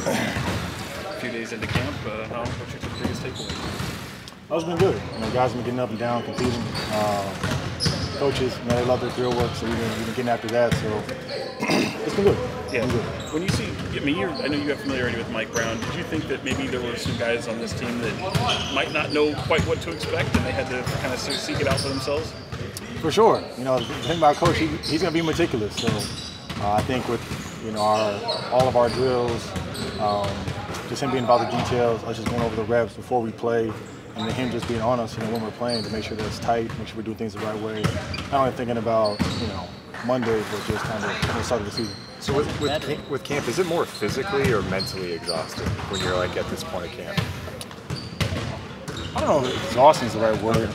A few days into camp, what's your biggest takeaway? It's been good. Guys have been getting up and down, competing. Coaches, they love their drill work, so we've been getting after that. So it's been good. Yeah. Been good. When you see, I know you have familiarity with Mike Brown. Did you think that maybe there were some guys on this team that might not know quite what to expect, and they had to kind of seek it out for themselves? For sure. The thing about Coach, he's going to be meticulous. So I think with all of our drills, just him being about the details, us just going over the reps before we play, and then him just being on us, when we're playing to make sure that it's tight, make sure we're doing things the right way. Not only thinking about, Monday, but just kind of the start of the season. So with camp, is it more physically or mentally exhausting when you're at this point of camp? I don't know if exhausting is the right word.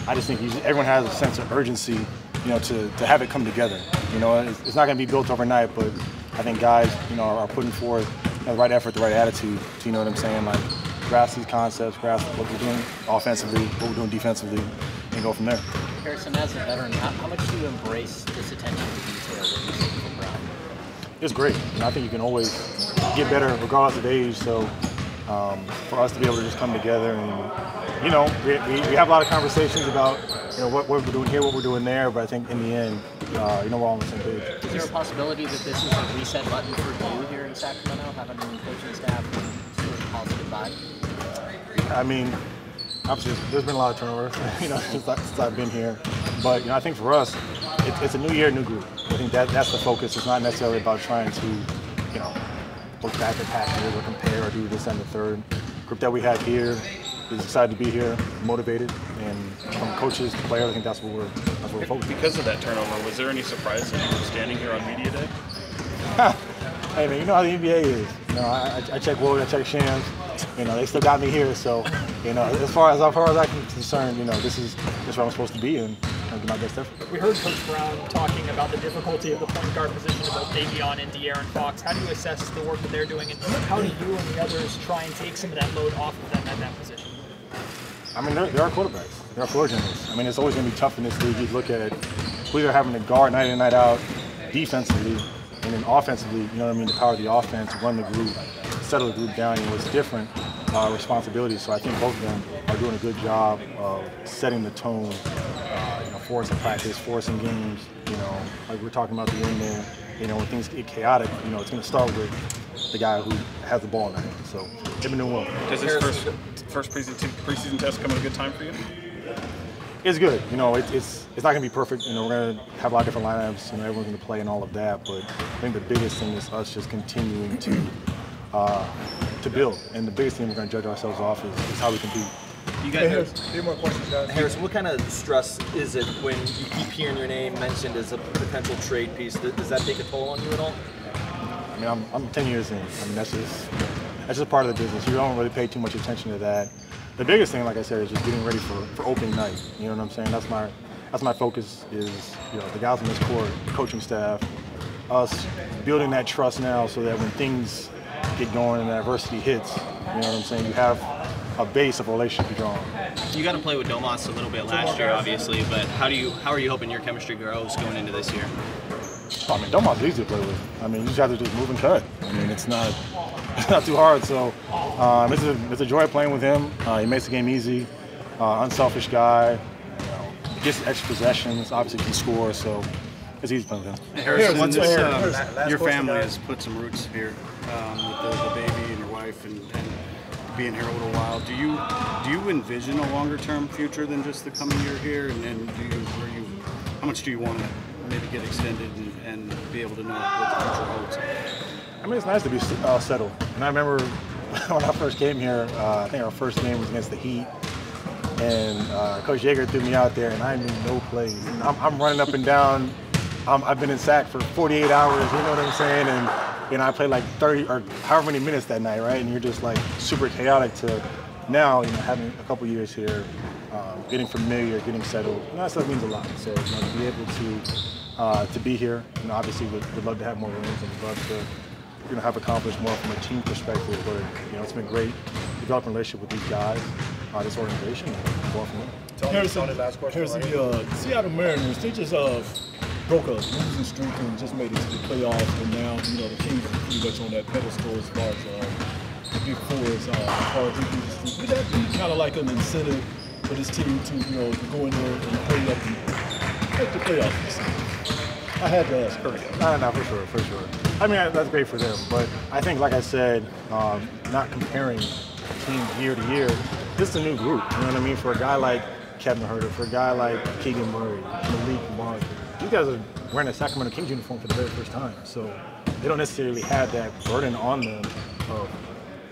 I just think everyone has a sense of urgency, to have it come together. It's not going to be built overnight, but I think guys, are putting forth the right effort, the right attitude to, you know what I'm saying, like grasp these concepts, grasp what we're doing offensively, what we're doing defensively, and go from there. Harrison, as a veteran, how much do you embrace this attention to detail that you see from Brown? It's great. I think you can always get better regardless of age. So for us to be able to just come together and, we have a lot of conversations about, what we're doing here, what we're doing there. But I think in the end, we're all on the same page. Is there a possibility that this is a reset button for you here in Sacramento, having a new coaching staff and sort of positive vibe? I mean, obviously, there's been a lot of turnover, since I've been here. But, I think for us, it's a new year, new group. I think that's the focus. It's not necessarily about trying to, look back at past years or compare or do this and the third. The group that we have here is excited to be here, motivated, and from coaches to players, I think that's what we're focused on. Because of that turnover, was there any surprise that you were standing here on media day? Hey man, you know how the NBA is. I check Woj, I check Shams. They still got me here. So, as far as I'm concerned, this is where I'm supposed to be and do my best effort. We heard Coach Brown talking about the difficulty of the point guard position of both Davion and De'Aaron Fox. How do you assess the work that they're doing, and how do you and the others try and take some of that load off of them at that position? I mean, there are quarterbacks. There are floor generals. I mean, it's always going to be tough in this league. You look at who they're having to guard night in and night out defensively, and then offensively, to power the offense, run the group, settle the group down, it's different responsibilities. So I think both of them are doing a good job of setting the tone, for us in practice, for us in games, like we're talking about the end there, when things get chaotic, it's going to start with the guy who has the ball in their hand. So they've been doing well. Does this first preseason test come at a good time for you? It's good. It's not going to be perfect. We're going to have a lot of different lineups. Everyone's going to play and all of that. But I think the biggest thing is us just continuing to build. And the biggest thing we're going to judge ourselves off is how we compete. You guys, Harris, more questions, guys. Harrison, what kind of stress is it when you keep hearing your name mentioned as a potential trade piece? Does that take a toll on you at all? I mean, I'm 10 years in. I mean, that's just part of the business. You don't really pay too much attention to that. The biggest thing, like I said, is just getting ready for opening night. You know what I'm saying? That's my focus. Is the guys on this court, the coaching staff, us building that trust now, so that when things get going and adversity hits, you know what I'm saying, you have a base of a relationship to draw on. You got to play with Domas a little bit last year, obviously, but how are you hoping your chemistry grows going into this year? I mean, Domas is easy to play with. I mean, you just have to just move and cut. I mean, it's not too hard. So it's a joy playing with him. He makes the game easy. Unselfish guy. Gets extra possessions. Obviously can score. So it's easy playing with him. Harrison, your family has put some roots here with the baby and your wife and being here a little while. Do you envision a longer-term future than just the coming year here? And how much do you want to maybe get extended and be able to know what the future holds? I mean, it's nice to be settled. And I remember when I first came here, I think our first game was against the Heat. And Coach Yeager threw me out there, and I knew no plays. And I'm running up and down. I've been in sack for 48 hours, you know what I'm saying? And I played like 30 or however many minutes that night, right? And you're just like super chaotic to now, having a couple years here, getting familiar, getting settled. That stuff means a lot. So to be able to be here, obviously would love to have more wins and would love to have accomplished more from a team perspective. But it's been great developing a relationship with these guys, this organization, and more from them. Harrison, the Seattle Mariners, they just broke a losing streak and just made it to the playoffs. And now, you know, the Kings are pretty much on that pedestal as far as the Big Four is hard to losing streak. Would that be kind of like an incentive for this team to, you know, to go in there and hurry up and make the playoffs this season? I had to ask. No, for sure. I mean, that's great for them. But I think, like I said, not comparing teams year to year, this is a new group. You know what I mean? For a guy like Kevin Huerter, for a guy like Keegan Murray, Malik Monk, these guys are wearing a Sacramento Kings uniform for the very first time. So they don't necessarily have that burden on them of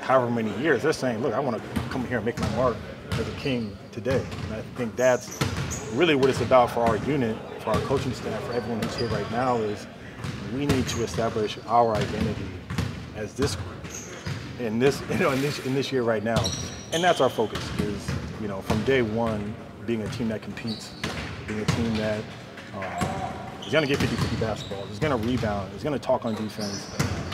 however many years. They're saying, look, I want to come here and make my mark as a King today. And I think that's really what it's about for our unit, for our coaching staff, for everyone who's here right now, is we need to establish our identity as this group in this, you know, in this year right now. And that's our focus, is, you know, from day one, being a team that competes, being a team that is going to get 50-50 basketball, is going to rebound, is going to talk on defense.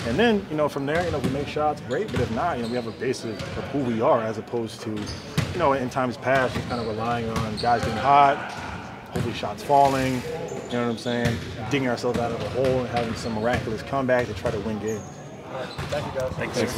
And then, you know, from there, you know, if we make shots, great. But if not, you know, we have a basis of who we are, as opposed to, you know, in times past, just kind of relying on guys getting hot, hopefully shots falling, you know what I'm saying, digging ourselves out of a hole and having some miraculous comeback to try to win games. Thank you, guys. Thanks.